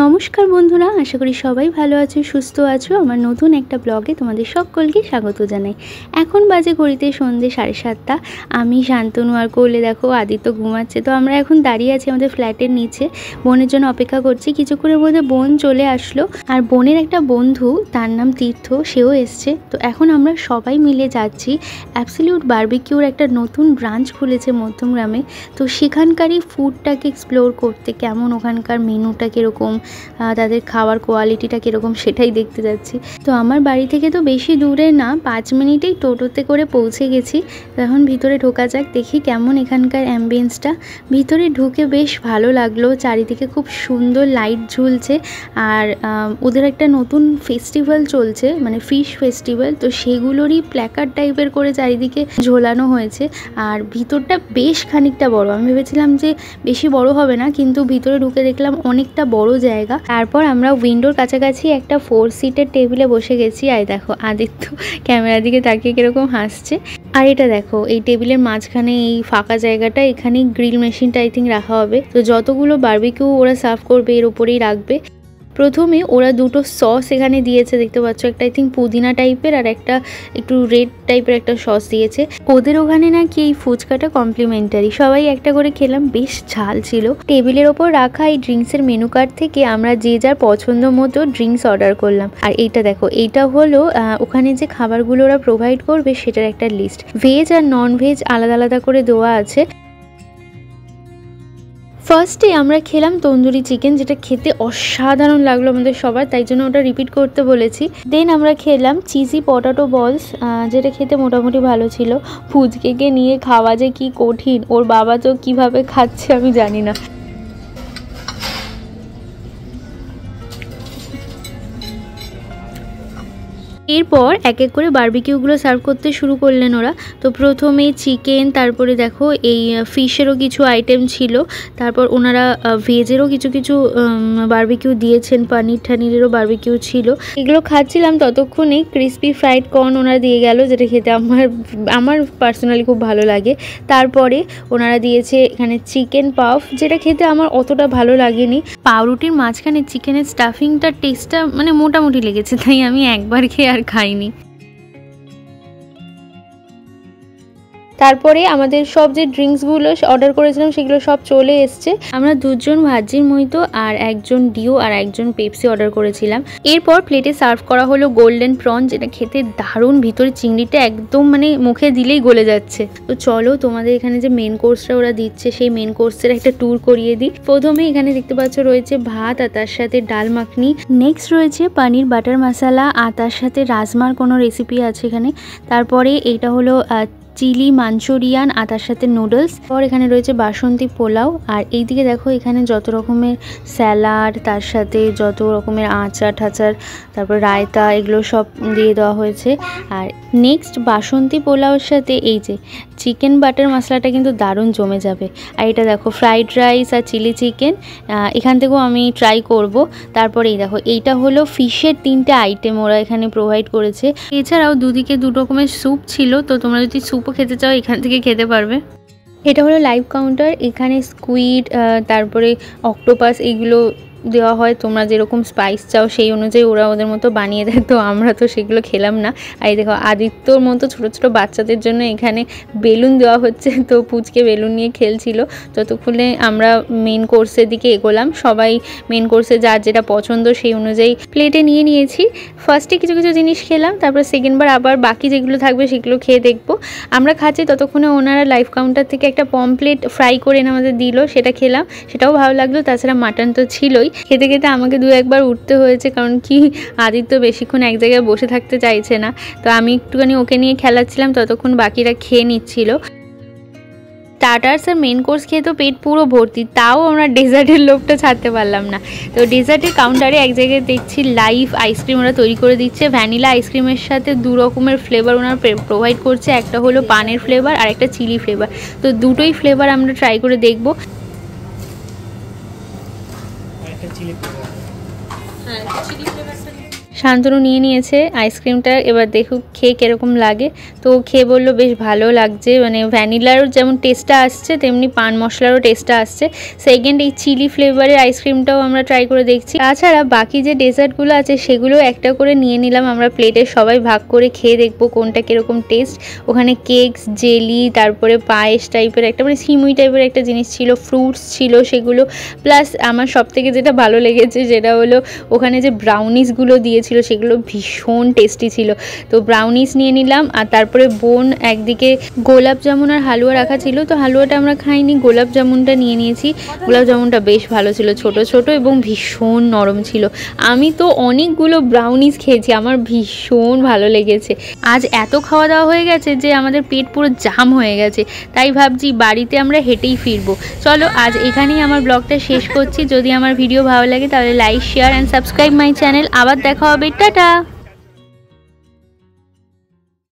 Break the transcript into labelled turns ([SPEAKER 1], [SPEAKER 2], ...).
[SPEAKER 1] নমস্কার বন্ধুরা, আশা করি সবাই ভালো আছো, সুস্থ আছো। আমার নতুন একটা ব্লগে তোমাদের সকলকে স্বাগত জানাই। এখন বাজে ঘড়িতে সন্ধ্যে 7:30। আমি শান্তনু আর কোলে দেখো আদিত্য ঘুমাচ্ছে। তো আমরা এখন দাঁড়িয়ে আছি আমাদের ফ্ল্যাটের নিচে, বোনের জন্য অপেক্ষা করছি। কিছুক্ষণের মধ্যে বোন চলে আসলো, আর বোনের একটা বন্ধু, তার নাম তীর্থ, সেও এসছে। তো এখন আমরা সবাই মিলে যাচ্ছি অ্যাবসলিউট বারবিকিউর একটা নতুন ব্রাঞ্চ খুলেছে মধ্যমগ্রামে। তো সেখানকারই ফুডটাকে এক্সপ্লোর করতে, কেমন ওখানকার মেনুটা কীরকম, তাদের খাওয়ার কোয়ালিটিটা কীরকম সেটাই দেখতে যাচ্ছি। তো আমার বাড়ি থেকে তো বেশি দূরে না, 5 মিনিটেই টোটোতে করে পৌঁছে গেছি। তো এখন ভিতরে ঢোকা যাক, দেখি কেমন এখানকার অ্যাম্বিয়েন্সটা। ভিতরে ঢুকে বেশ ভালো লাগলো, চারিদিকে খুব সুন্দর লাইট ঝুলছে। আর ওদের একটা নতুন ফেস্টিভ্যাল চলছে, মানে ফিশ ফেস্টিভ্যাল। তো সেগুলোরই প্ল্যাকার্ড টাইপের করে চারিদিকে ঝোলানো হয়েছে। আর ভিতরটা বেশ খানিকটা বড়। আমি ভেবেছিলাম যে বেশি বড় হবে না, কিন্তু ভিতরে ঢুকে দেখলাম অনেকটা বড় জায়গা। তারপর আমরা উইন্ডোর কাছাকাছি একটা 4 সিটের টেবিলে বসে গেছি। আর দেখো আদিত্য ক্যামেরার দিকে তাকিয়ে কিরকম হাসছে। আর এটা দেখো, এই টেবিলের মাঝখানে এই ফাঁকা জায়গাটা, এখানে গ্রিল মেশিনটা আই থিঙ্ক রাখা হবে। তো যতগুলো বারবিকিউ ওরা সার্ভ করবে এর উপরেই রাখবে। প্রথমে ওরা দুটো সস এখানে দিয়েছে, দেখতে পাচ্ছ, একটা আই থিঙ্ক পুদিনা টাইপের আর একটা একটু রেড টাইপের একটা সস দিয়েছে। ওদের ওখানে নাকি এই ফুচকাটা কমপ্লিমেন্টারি। সবাই একটা করে খেলাম, বেশ ঝাল ছিল। টেবিলের ওপর রাখা এই ড্রিঙ্কসের মেনু কার্ড থেকে আমরা যে যার পছন্দ মতো ড্রিঙ্কস অর্ডার করলাম। আর এইটা দেখো, এইটা হলো ওখানে যে খাবারগুলো ওরা প্রোভাইড করবে সেটার একটা লিস্ট। ভেজ আর নন ভেজ আলাদা আলাদা করে দেওয়া আছে। ফার্স্টে আমরা খেলাম তন্দুরি চিকেন, যেটা খেতে অসাধারণ লাগলো আমাদের সবার, তাই জন্য ওটা রিপিট করতে বলেছি। দেন আমরা খেলাম চিজি পটাটো বলস, যেটা খেতে মোটামুটি ভালো ছিল। ফুচকেকে নিয়ে খাওয়া যে কি কঠিন, ওর বাবা তো কিভাবে খাচ্ছে আমি জানি না। এরপর এক এক করে বারবিকিউগুলো সার্ভ করতে শুরু করলেন ওরা। তো প্রথমে চিকেন, তারপরে দেখো এই ফিশেরও কিছু আইটেম ছিল, তারপর ওনারা ভেজেরও কিছু কিছু বারবিকিউ দিয়েছেন, পনির ঠানিরেরও বারবিকিউ ছিল। এগুলো খাচ্ছিলাম, ততক্ষণে ক্রিসপি ফ্রাইড কর্ন ওনারা দিয়ে গেল, যেটা খেতে আমার পার্সোনালি খুব ভালো লাগে। তারপরে ওনারা দিয়েছে এখানে চিকেন পাফ, যেটা খেতে আমার অতটা ভালো লাগেনি। পাউরুটির মাঝখানে চিকেনের স্টাফিংটার টেস্টটা মানে মোটামুটি লেগেছে, তাই আমি একবার খেয়ে আর খাইনি। তারপরে আমাদের সব যে ড্রিঙ্কসগুলো অর্ডার করেছিলাম সেগুলো সব চলে এসছে। আমরা 2 জন ভাজির মইতো আর 1 জন ডিও আর 1 জন পেপসি অর্ডার করেছিলাম। এরপর প্লেটে সার্ভ করা হলো গোল্ডেন প্রন, যেটা খেতে দারুণ। ভিতরে চিংড়িটা একদম মানে মুখে দিলেই গলে যাচ্ছে। তো চলো তোমাদের এখানে যে মেন কোর্সটা ওরা দিচ্ছে সেই মেন কোর্সের একটা ট্যুর করিয়ে দিই। প্রথমে এখানে দেখতে পাচ্ছ রয়েছে ভাত, আর তার সাথে ডাল মাখনি। নেক্সট রয়েছে পনির বাটার মশালা, আর তার সাথে রাজমার কোনো রেসিপি আছে এখানে। তারপরে এইটা হলো চিলি মাঞ্চুরিয়ান, আর তার সাথে নুডলস। আর এখানে রয়েছে বাসন্তী পোলাও। আর এইদিকে দেখো এখানে যত রকমের স্যালাড, তার সাথে যত রকমের আচার ঠাচার, তারপর রায়তা, এগুলো সব দিয়ে দেওয়া হয়েছে। আর নেক্সট বাসন্তী পোলাওর সাথে এই যে চিকেন বাটার মশলাটা কিন্তু দারুণ জমে যাবে। আর এটা দেখো ফ্রাইড রাইস আর চিলি চিকেন, এখান থেকেও আমি ট্রাই করব। তারপরে এই দেখো, এইটা হলো ফিশের 3টে আইটেম ওরা এখানে প্রোভাইড করেছে। এছাড়াও দুদিকে 2 রকমের স্যুপ ছিল, তো তোমরা যদি স্যুপও খেতে চাও এখান থেকে খেতে পারবে। এটা হলো লাইভ কাউন্টার, এখানে স্কুইড, তারপরে অক্টোপাস, এইগুলো দেওয়া হয়। তোমরা যেরকম স্পাইস চাও সেই অনুযায়ী ওরা ওদের মতো বানিয়ে দেয়। তো আমরা তো সেগুলো খেলাম না। আর এই দেখো আদিত্যর মতো ছোটো ছোটো বাচ্চাদের জন্য এখানে বেলুন দেওয়া হচ্ছে, তো পুচকে বেলুন নিয়ে খেলছিল। ততক্ষণে আমরা মেন কোর্সের দিকে এগোলাম। সবাই মেন কোর্সে যার যেটা পছন্দ সেই অনুযায়ী প্লেটে নিয়ে নিয়েছি। ফার্স্টে কিছু কিছু জিনিস খেলাম, তারপর সেকেন্ডবার আবার বাকি যেগুলো থাকবে সেগুলো খেয়ে দেখবো। আমরা খাচ্ছি, ততক্ষণে ওনারা লাইভ কাউন্টার থেকে একটা পমপ্লেট ফ্রাই করে এনে আমাদের দিল, সেটা খেলাম, সেটাও ভালো লাগলো। তাছাড়া মাটন তো ছিলই। খেতে খেতে আমাকে 2-1বার উঠতে হয়েছে, কারণ কি আদিত্য বেশিক্ষণ এক জায়গায় বসে থাকতে চাইছে না। তো আমি একটুখানি ওকে নিয়ে খেলাচ্ছিলাম, ততক্ষণ বাকিরা খেয়ে নিচ্ছিল। স্টার্টার্স আর মেন কোর্স খেয়ে তো পেট পুরো ভর্তি, তাও আমরা ডেজার্টের লোভটা ছাড়তে পারলাম না। তো ডেজার্টের কাউন্টারে এক জায়গায় দেখছি লাইভ আইসক্রিম ওরা তৈরি করে দিচ্ছে। ভ্যানিলা আইসক্রিমের সাথে 2 রকমের ফ্লেভার ওনারা প্রোভাইড করছে, একটা হলো পানের ফ্লেভার আর একটা চিলি ফ্লেভার। তো দুটোই ফ্লেভার আমরা ট্রাই করে দেখবো। শান্তনু নিয়ে নিয়েছে আইসক্রিমটা, এবার দেখুক খেয়ে কীরকম লাগে। তো খেয়ে বললো বেশ ভালো লাগছে, মানে ভ্যানিলারও যেমন টেস্টটা আসছে তেমনি পান মশলারও টেস্টটা আসছে। সেকেন্ড এই চিলি ফ্লেভারের আইসক্রিমটাও আমরা ট্রাই করে দেখছি। তাছাড়া বাকি যে ডেজার্টগুলো আছে সেগুলো একটা করে নিয়ে নিলাম আমরা প্লেটে, সবাই ভাগ করে খেয়ে দেখবো কোনটা কীরকম টেস্ট। ওখানে কেকস, জেলি, তারপরে পায়েস টাইপের একটা মানে সিমুই টাইপের একটা জিনিস ছিল, ফ্রুটস ছিল সেগুলো। প্লাস আমার সবথেকে যেটা ভালো লেগেছে সেটা হলো ওখানে যে ব্রাউনিসগুলো দিয়েছিল সেগুলো ভীষণ টেস্টি ছিল। তো ব্রাউনিস নিয়ে নিলাম। আর তারপরে বোন একদিকে গোলাপ জামুন আর হালুয়া রাখা ছিল, তো হালুয়াটা আমরা খাইনি, গোলাপ জামুনটা নিয়ে নিয়েছি। গোলাপ জামুনটা বেশ ভালো ছিল, ছোট ছোট এবং ভীষণ নরম ছিল। আমি তো অনেকগুলো ব্রাউনিস খেয়েছি, আমার ভীষণ ভালো লেগেছে। আজ এত খাওয়া দাওয়া হয়ে গেছে যে আমাদের পেট পুরো জাম হয়ে গেছে, তাই ভাবছি বাড়িতে আমরা হেঁটেই ফিরবো। চলো আজ এখানেই আমার ব্লগটা শেষ করছি। যদি আমার ভিডিও ভালো লাগে তাহলে like, share and subscribe my channel. আবার দেখা হবে, টাটা।